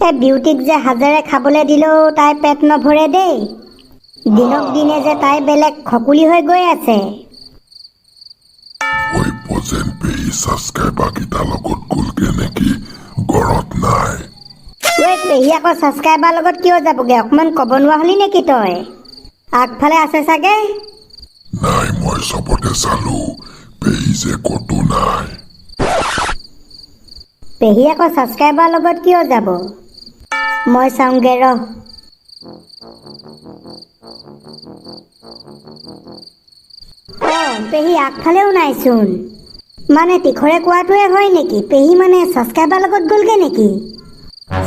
এই বিউটিক যে হাজাৰে খাবলৈ দিলেও তাই পেট নভৰে দেই। দিনক দিনে যে তাই বেলেগ খকুলি হৈ গৈ আছে। ওই পজেন পেহি সাবস্ক্রাইবার কিটা লগত গলগে নেকি ঘৰত নাই। ঐ পেহী আকৌ ছাবস্ক্ৰাইবাৰ লগত কিয় যাবগে? অকণমান ক'ব নোৱাৰা হলি নেকি তই? আগফালে আছে চাগে। নাই মই চবতে চালো পেহি যে কতো নাই। পেহী আকৌ ছাবস্ক্ৰাইবাৰ লগত কিয় যাব? মই চাওঁগে ৰ। পেহী আগফালেও নাইচোন। মানে তীখৰে কোৱাটোৱে হয় নেকি? পেহী মানে ছাবস্ক্ৰাইবাৰ লগত গ'লগে নেকি?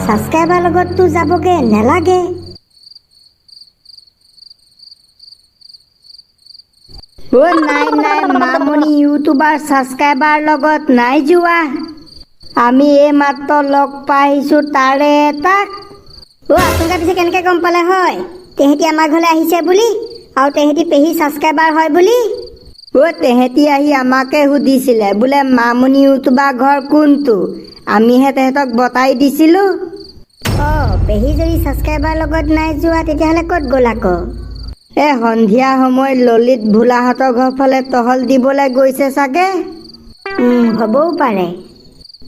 ছাবস্ক্ৰাইবাৰ লগততো যাবগে নেলাগে। নাই নাই, মামনি ইউটিউবাৰ ছাবস্ক্ৰাইবাৰ লগত নাই যোৱা। আমি এই মাত্ৰ লগ পাই আহিছোঁ তাৰে এটাক। আপোনালোকে পিছে কেনেকৈ গম পালে হয় তেহেঁতি আমাৰ ঘৰলৈ আহিছে বুলি আৰু তেহেঁতি পেহী ছাবস্ক্ৰাইবাৰ হয় বুলি? তেহেঁতি আহি আমাকে সুধিছিলে বোলে মামনি ইউটিউবাৰ ঘৰ কোনটো। আমিহে তেহেঁতক বতাই দিছিলোঁ। পেহী যদি ছাবস্ক্ৰাইবাৰ লগত নাই যোৱা তেতিয়াহ'লে ক'ত গ'ল আকৌ? সন্ধিয়া সময়ত ললিত ভোলাহঁতৰ ঘৰ ফালে টহল দিবলৈ গৈছে চাগে। হ'বও পাৰে।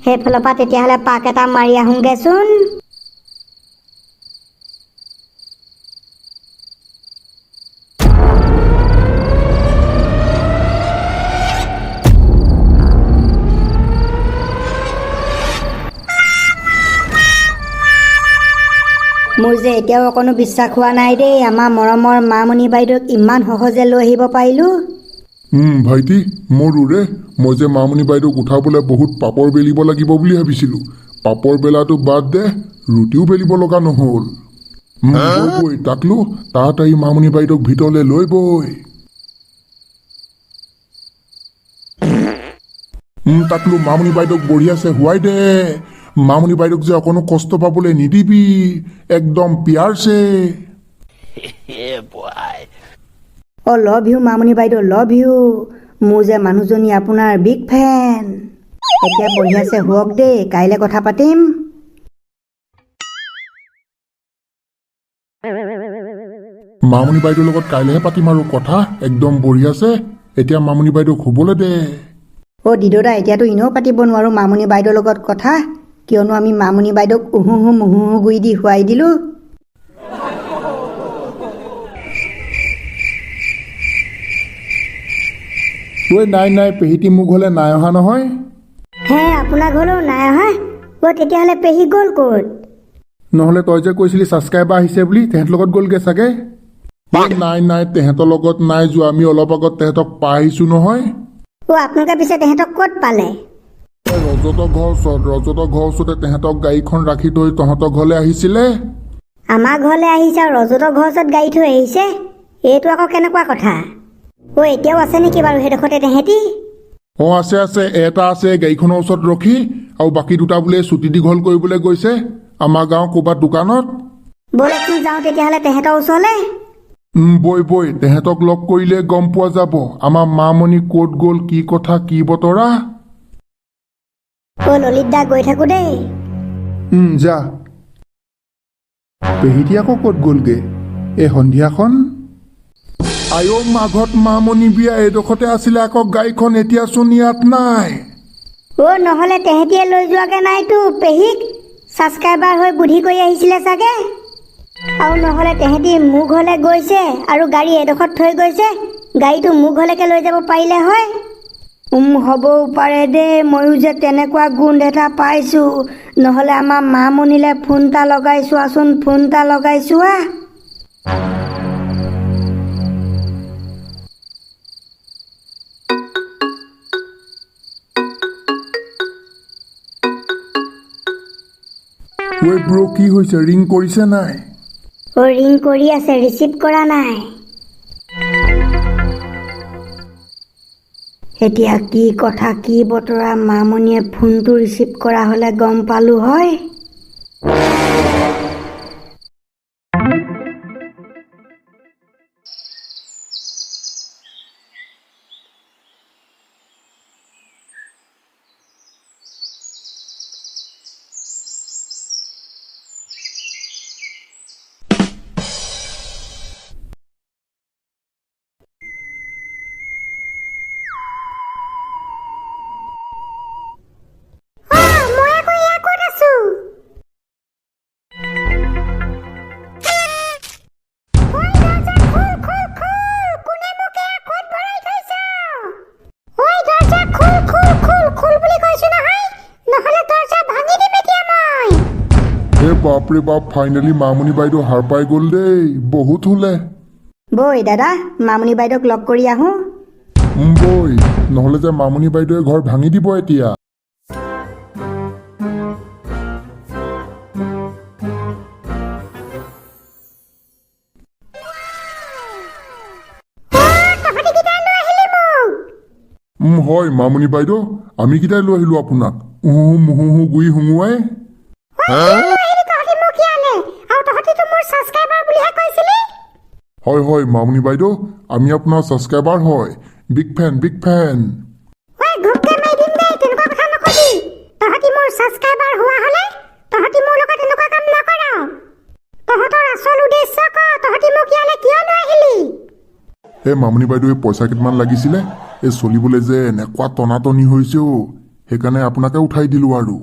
সেইফালৰ পৰা তেতিয়াহ'লে পাক এটা মাৰি আহোঁগেচোন। মোৰ যে এতিয়াও অকণো বিশ্বাস হোৱা নাই দেই, আমাৰ মৰমৰ মামনি বাইদেউক ইমান সহজে লৈ আহিব পাৰিলোঁ। ভাইটি মোৰো ৰে, মই যে মামনি বাইদেউক উঠাবলৈ বহুত পাপৰ বেলিব লাগিব বুলি ভাবিছিলোঁ। পাপৰ বেলাটো বাদ দে, ৰুটিও বেলিব লগা নহ'ল। বৈ তাকলো তাড়াতাড়ি মামনি বাইদেউক ভিতৰলৈ লৈ বৈ। তাকলো মামনি বাইদেউক বঢ়িয়াছে শুৱাই দে। মামনি বাইদেউক যে অকণো কষ্ট পাবলৈ নিদিবি, একদম পিয়াৰছে। লভ ইউ মামনি বাইদেউ, লভ ইউ। মোৰ যে মানুহজনী আপোনাৰ বিগ ফেন। এতিয়া বঢ়িয়াছে শুৱক দেই, কাইলৈ কথা পাতিম। মামনি বাইদেউৰ লগত কাইলৈহে পাতিম আৰু কথা, একদম বঢ়িয়াছে। এতিয়া মামনি বাইদেউক শুবলৈ দে। দিদৌদা, এতিয়াতো এনেও পাতিব নোৱাৰোঁ মামনি বাইদেউৰ লগত কথা, কিয়নো আমি মামনি বাইদেউক উহু মুহু গুৰি দি শুৱাই দিলোঁ। নাই নাই, পেহীটি মোৰ ঘৰলৈ নাই অহা নহয়। আপোনাৰ ঘৰলৈও নাই অহা? তেতিয়াহ'লে পেহী গ'ল ক'ত? নহ'লে তই যে কৈছিলি ছাবস্ক্ৰাইবাৰ আহিছে বুলি, তেহেঁতৰ লগত গ'লগে চাগে। নাই নাই, তেহেঁতৰ লগত নাই যোৱা, আমি অলপ আগত তেহেঁতক পাই আহিছোঁ নহয়। আপোনালোকে পিছে তেহেঁতক ক'ত পালে? ৰজতৰ ঘৰৰ ওচৰতে তেহেঁতক গাড়ীখন ৰাখি থৈ তহঁতৰ ঘৰলৈ আহিছিলে। আমাৰ ঘৰলৈ আহিছে আৰু ৰজতৰ ঘৰৰ ওচৰত গাড়ী থৈ আহিছে? এইটো আকৌ কেনেকুৱা কথা? এতিয়াও আছে নেকি বাৰু সেইডোখৰতে তেহেঁতি? আছে আছে, এটা আছে গাড়ীখনৰ ওচৰত ৰখি, আৰু বাকী দুটা বোলে চুটি দীঘল কৰিবলৈ গৈছে আমাৰ গাঁৱৰ ক'ৰবাত দোকানত। ব'লকচোন যাওঁ তেতিয়াহ'লে তেহেঁতৰ ওচৰলৈ। বৈ তেহেঁতক লগ কৰিলে গম পোৱা যাব আমাৰ মামনি ক'ত গ'ল, কি কথা কি বতৰা। ললিত দা, গৈ থাকো দেই। যা। পেহীটি আকৌ ক'ত গ'লগে এই সন্ধিয়াখন? মাঘত মামনি বিয়া এইডোখৰতে আছিলে আকৌ গাড়ীখন, এতিয়াচোন ইয়াত নাই। নহ'লে তেহেঁতিয়ে লৈ যোৱাগে নাইতো পেহীক? ছাবস্ক্ৰাইবাৰ হৈ বুদ্ধি কৰি আহিছিলে চাগে। আৰু নহ'লে তেহেঁতি মোৰ ঘৰলৈ গৈছে আৰু গাড়ী এডোখৰত থৈ গৈছে, গাড়ীটো মোৰ ঘৰলৈকে লৈ যাব পাৰিলে হয়। হ'বও পাৰে দেই, ময়ো যে তেনেকুৱা গোন্ধ এটা পাইছোঁ। নহ'লে আমাৰ মামনিলৈ ফোন এটা লগাই চোৱাচোন, ফোন এটা লগাই চোৱা। ব্ৰ, কি হৈছে? ৰিং কৰিছে নাই? ৰিং কৰি আছে, ৰিচিভ কৰা নাই। এতিয়া কি কথা কি বতৰা, মামনিয়ে ফোনটো ৰিচিভ কৰা হ'লে গম পালোঁ হয়। বাপৰে বাপ, ফাইনেলি মামনি বাইদেউ হাৰ পাই গ'ল দেই, বহুত হ'লে। বৈ দাদা, মামনি বাইদেউক লগ কৰি আহোঁ। বৈ, নহ'লে যে মামনি বাইদেৱে ঘৰ ভাঙি দিব এতিয়া। হয় মামনি বাইদেউ, আমি কেইটাই লৈ আহিলো আপোনাক। মুহু গুৰি সুঙুৱাই। হয় হয় মামনি বাইদেউ, আমি আপোনাৰ ছাবস্ক্ৰাইবাৰ হয়, বিগ ফেন বিগ ফেন। এই মামনি বাইদেউ, এই পইচা কেইটামান লাগিছিলে, এই চলিবলৈ যে এনেকুৱা টনাটনি হৈছে অ, সেইকাৰণে আপোনাকে উঠাই দিলো আৰু।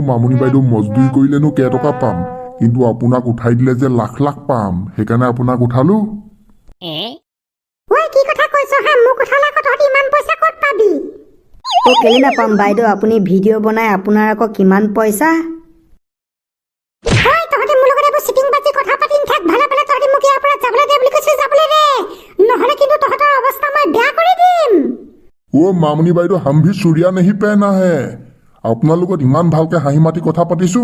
মামনি বাইদেউ, মজদুৰি কৰিলেনো কেইটকা পাম, কিন্তু আপোনাক উঠাই দিলে যে লাখ লাখ পাম, সেইকাৰণে আপোনাক উঠালো। কেলে নাপাম বাইদেউ, আপুনি ভিডিঅ' বনাই আপোনাৰ আকৌ কিমান পইচা। মামনি বাইদেউ, হাম ভি চুৰিয়া নেহি পেহনা হে। আপোনাৰ লগত ইমান ভালকে হাঁহি মাতি কথা পাতিছো,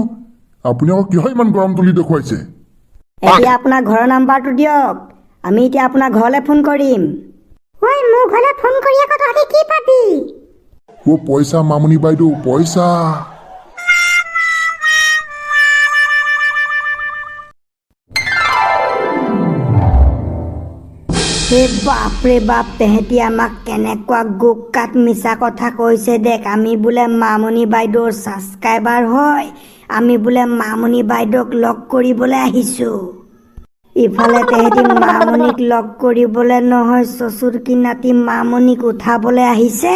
আপুনি আকৌ কিয় ইমান গৰম তুলি দেখুৱাইছে? এতিয়া আপোনাৰ ঘৰৰ নাম্বাৰটো দিয়ক, আমি এতিয়া আপোনাৰ ঘৰলৈ ফোন কৰিম। পইচা মামনি বাইদেউ, পইচা। বাপৰে বাপ, তেহেঁতি আমাক কেনেকুৱা গোকাত মিছা কথা কৈছে দেখ। আমি বোলে মামনি বাইদেউৰ ছাবস্ক্ৰাইবাৰ হয়, আমি বোলে মামনি বাইদেউক লগ কৰিবলৈ আহিছো। ইফালে তেহেঁতি মামনিক লগ কৰিবলৈ নহয়, চচুৰ কিনাতি মামনিক উঠাবলৈ আহিছে।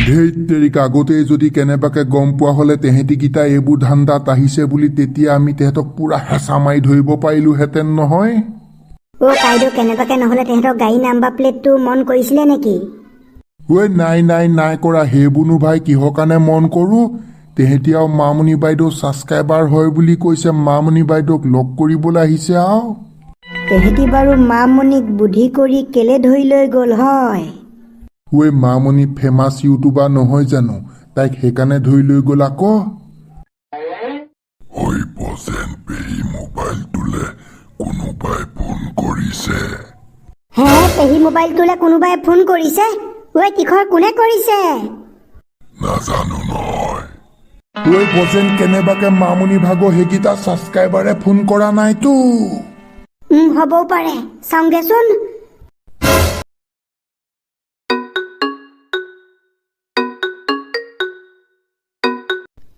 ধেইত তেৰিকা, আগতেই যদি কেনেবাকে গম পোৱা হ'লে তেহেঁতিকেইটা এইবোৰ ধান্দাত আহিছে বুলি, তেতিয়া আমি তেহেঁতক পুৰা হেঁচা মাৰি ধৰিব পাৰিলোহেঁতেন নহয়। কাইদেউ, কেনেবাকে নহ'লে তেহেঁতৰ গাড়ী নাম্বাৰ প্লেটটো মন কৰিছিলে নেকি? নাই কৰা, সেইবোৰনো ভাই কিহৰ কাৰণে মন কৰো। তেহেঁতি আৰু মামনি বাইদেউ ছাবস্ক্ৰাইবাৰ হয় বুলি কৈছে, মামনি বাইদেউক লগ কৰিবলৈ আহিছে আৰু। তেহেঁতি বাৰু মামনিক বুদ্ধি কৰি কেলে ধৰি লৈ গ'ল হয়? মামনি ফেমাছ ইউটিউবাৰ নহয় জানো, তাইক সেইকাৰণে ধৰি লৈ গ'ল আকৌ। কোনোবাই ফোন কৰিছে। পেহী মোবাইলটোলৈ কোনোবাই ফোন কৰিছে? কিখৰ কোনে কৰিছে? নাজানো নহয়। বজেন, কেনেবাকে মামনি ভাগৰ সেইকেইটা ছাবস্ক্ৰাইবাৰে ফোন কৰা নাইতো। হ'বও পাৰে, চাওঁগেচোন।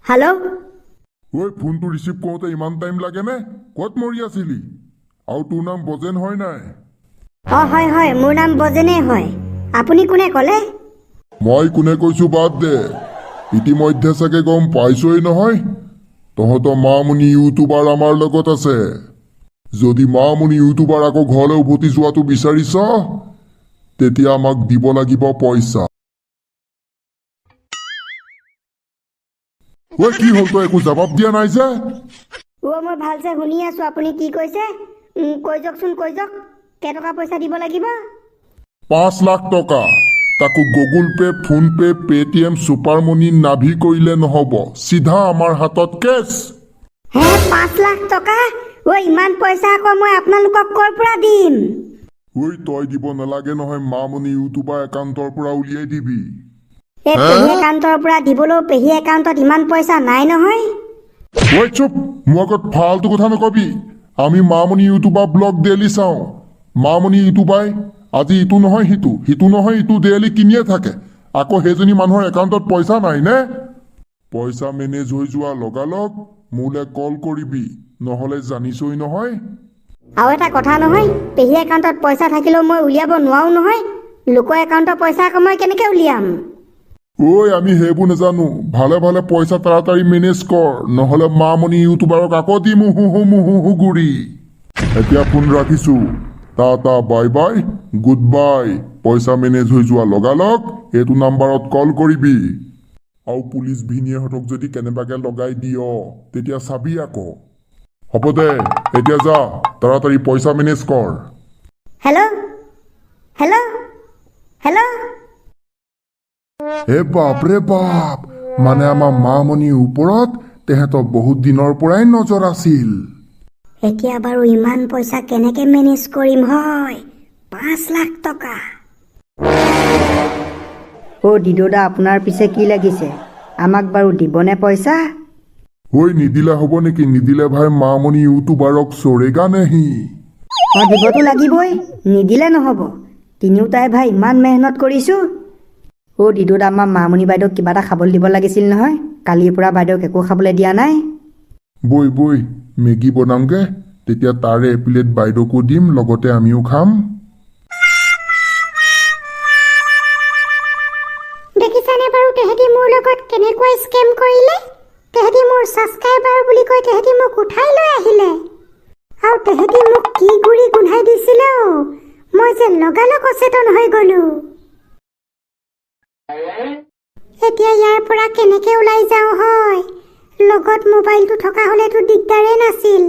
হেল্ল'। ফোনটো ৰিচিভ কৰোঁতে ইমান টাইম লাগেনে? ক'ত মৰি আছিলি? আৰু তোৰ নাম বজেন হয় নাই? হয়, মোৰ নাম বজেনেই হয়। আপুনি কোনে ক'লে? মই কোনে কৈছো বাদ দে, ইতিমধ্যে চাগে গম পাইছই নহয়, তহঁতৰ মামনি ইউটিউবাৰ আমাৰ লগত আছে। যদি মামনি ইউটিউবাৰ আকৌ ঘৰলৈ উভতি যোৱাটো বিচাৰিছ, তেতিয়া আমাক দিব লাগিব পইচা। কি হ'ল, তই একো জবাব দিয়া নাই যে? মই ভালছে শুনি আছো, আপুনি কি কৈছে কৈ যাওকচোন, কেইটকা পইচা দিব লাগিব? 5 লাখ টকা, তাকো Google Pay, PhonePe, Paytm, super money নাভি কৰিলে নহ'ব, চিধা আমাৰ হাতত কেছ। 5 লাখ টকা? ইমান পইচা আকৌ মই আপোনালোকক ক'ৰ পৰা দিম? তই দিব নালাগে নহয়, মামনি ইউটিউবাৰ একাউণ্টৰ পৰা উলিয়াই দিবি। পেহী একাউণ্টৰ পৰা দিবলৈও পেহী একাউণ্টত ইমান পইচা নাই নহয়। চুপ, মোৰ আগত ফাল্টু কথা নকবি। আমি মামনি ইউটিউবাৰ ব্লগ ডেইলি চাওঁ। মামনি ইউটিউবাই আজি ইটো নহয় সিটো, সিটো নহয় ইটো ডেইলি কিনিয়ে থাকে। আকৌ সেইজনী মানুহৰ একাউণ্টত পইচা নাই নে? পইচা মেনেজ হৈ যোৱা লগালগ মোলৈ কল কৰিবি, নহ'লে জানিছই নহয়। আৰু এটা কথা নহয়, পেহী একাউণ্টত পইচা থাকিলেও মই উলিয়াব নোৱাৰো নহয়। লোকৰ একাউণ্টৰ পইচা আকৌ মই কেনেকৈ উলিয়াম? আমি সেইবোৰ নাজানো। ভালে ভালে পইচা তাড়াতাড়ি মেনেজ কৰ, নহ'লে মামনি ইউটিউবাৰক আকৌ দি মুহু গুৰি। এতিয়া ফোন ৰাখিছো। Tata bye bye good bye পইচা মেনেজ হৈ যোৱা লগালগ এইটো নাম্বাৰত কল কৰিবি আৰু পুলিচ ভিনিয়েহঁতক যদি কেনেবাকে লগাই দিয় তেতিয়া চাবি আকৌ হ'ব দে এতিয়া যা তাড়াতাড়ি পইচা মেনেজ কৰ হেল্ল' হেল্ল' হেল্ল' হে বাপ ৰে বাপ মানে আমাৰ মামনিৰ ওপৰত তেহেঁতৰ বহুত দিনৰ পৰাই নজৰ আছিল এতিয়া বাৰু ইমান পইচা কেনেকে মেনেজ কৰিম হয় 5 লাখ টকা দিদুদা আপোনাৰ পিছে কি লাগিছে আমাক বাৰু দিবনে পইচা ঐ নিদিলে হ'ব নেকি নিদিলে ভাই মামনি ইউটিউবাৰক চৰেগা নেহি দিবতো লাগিবই নিদিলে নহ'ব তিনিওটাই ভাই ইমান মেহনত কৰিছোঁ দিদুদা আমাৰ মামনি বাইদেউক কিবা এটা খাবলৈ দিব লাগিছিল নহয় কালিৰ পৰা বাইদেউক একো খাবলৈ দিয়া নাই বৈ বৈ মেগী বনামগে তেতিয়া তাৰে এপ্লেট বাইদেউকো দিম লগতে আমিও খাম দেখিছানে বাৰু তেহেঁতি মোৰ লগত কেনেকুৱা স্কেম কৰিলে তেহেঁতি মোৰ ছাবস্ক্ৰাইবাৰ বুলি কৈ তেহেঁতি মোক উঠাই লৈ আহিলে আৰু তেহেঁতি মোক কি গুৰি গোন্ধাই দিছিলে মই যে লগালগ অচেতন হৈ গলো এতিয়া ইয়াৰ পৰা কেনেকে ওলাই যাওঁ হয় লগত মোবাইলটো থকা হ'লেতো দিগদাৰে নাছিল